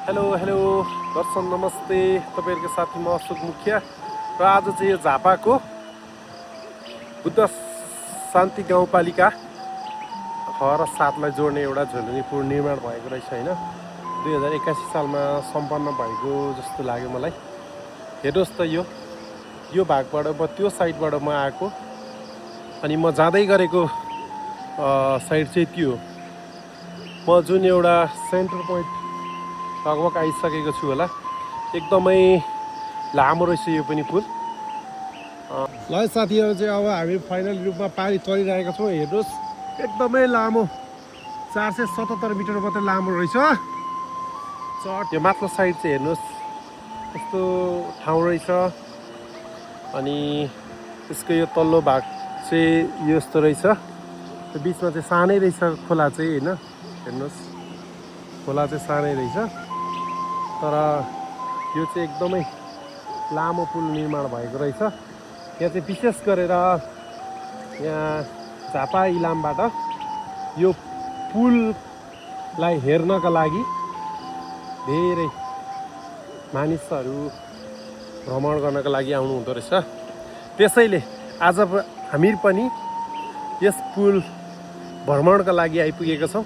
Hello hello दर्शन नमस्ते तपाईँहरूको साथी म अशोक मुखिया र आज चाहिँ यो झापाको बुद्ध शान्ति गाउँपालिका 6 र 7 लाई जोड्ने एउटा झोलुङ्गे पुल निर्माण भएको रहेछ होइन 2081 सालमा सम्पन्न भएको जस्तो लाग्यो मलाई। हेर्नुहोस् त यो भागबाट त्यो साइडबाट म आएको अनि म जाँदै गरेको साइड चाहिँ त्यो म जुन एउटा सेन्टर पोइन्ट लगभग आइसकेको छु होला। एकदमै लामो रहेछ यो पनि पुल। ल साथीहरू चाहिँ अब हामी फाइनल रूपमा पारी चलिरहेका छौँ। हेर्नुहोस् एकदमै लामो 477 मिटर मात्रै लामो रहेछ। यो माथिल्लो साइड चाहिँ हेर्नुहोस् यस्तो ठाउँ रहेछ अनि त्यसको यो तल्लो भाग चाहिँ यस्तो रहेछ। त्यो बिचमा चाहिँ सानै रहेछ खोला चाहिँ होइन। हेर्नुहोस् खोला चाहिँ सानै रहेछ तर यो चाहिँ एकदमै लामो पुल निर्माण भएको रहेछ। यहाँ चाहिँ विशेष गरेर यहाँ झापा इलामबाट यो पुललाई हेर्नका लागि धेरै मानिसहरू भ्रमण गर्नका लागि आउनु हुँदो रहेछ। त्यसैले आज हामी पनि यस पुल भ्रमणका लागि आइपुगेका छौँ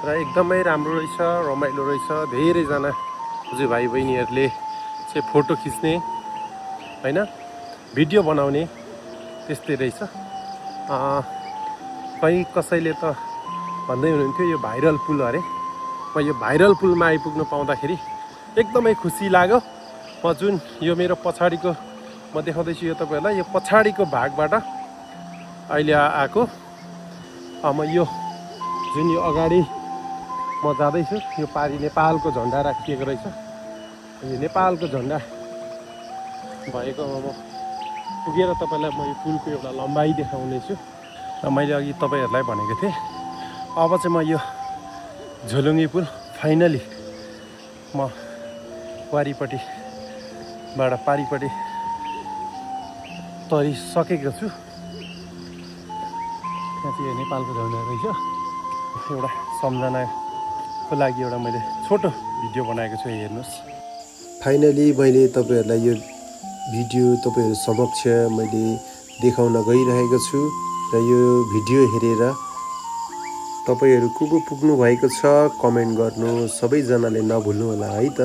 र एकदमै राम्रो रहेछ, रमाइलो रहेछ। धेरैजना हजुर भाइ बहिनीहरूले चाहिँ फोटो खिच्ने होइन भिडियो बनाउने त्यस्तै रहेछ। कहीँ कसैले त भन्दै हुनुहुन्थ्यो यो भाइरल पुल अरे। म यो भाइरल पुलमा आइपुग्नु पाउँदाखेरि एकदमै खुसी लाग्यो। म जुन यो मेरो पछाडिको म देखाउँदैछु यो तपाईँहरूलाई यो पछाडिको भागबाट अहिले आएको। म यो जुन यो अगाडि म जाँदैछु यो पारि नेपालको झन्डा राखिएको रहेछ। यो नेपालको झन्डा भएकोमा म पुगेर तपाईँलाई म यो पुलको एउटा लम्बाइ देखाउनेछु। र मैले अघि तपाईँहरूलाई भनेको थिएँ अब चाहिँ म यो झोलुङ्गे पुल फाइनली म पारिपट्टिबाट पारिपट्टि तरिसकेको छु। त्यहाँ चाहिँ नेपालको झन्डा रहेछ। एउटा सम्झनाको लागि एउटा मैले छोटो भिडियो बनाएको छु। हेर्नुहोस् फाइनली मैले तपाईँहरूलाई यो भिडियो तपाईँहरू समक्ष मैले देखाउन गइरहेको छु र यो भिडियो हेरेर तपाईँहरू को पुग्नु भएको छ कमेन्ट गर्नु सबैजनाले नभुल्नु होला है त।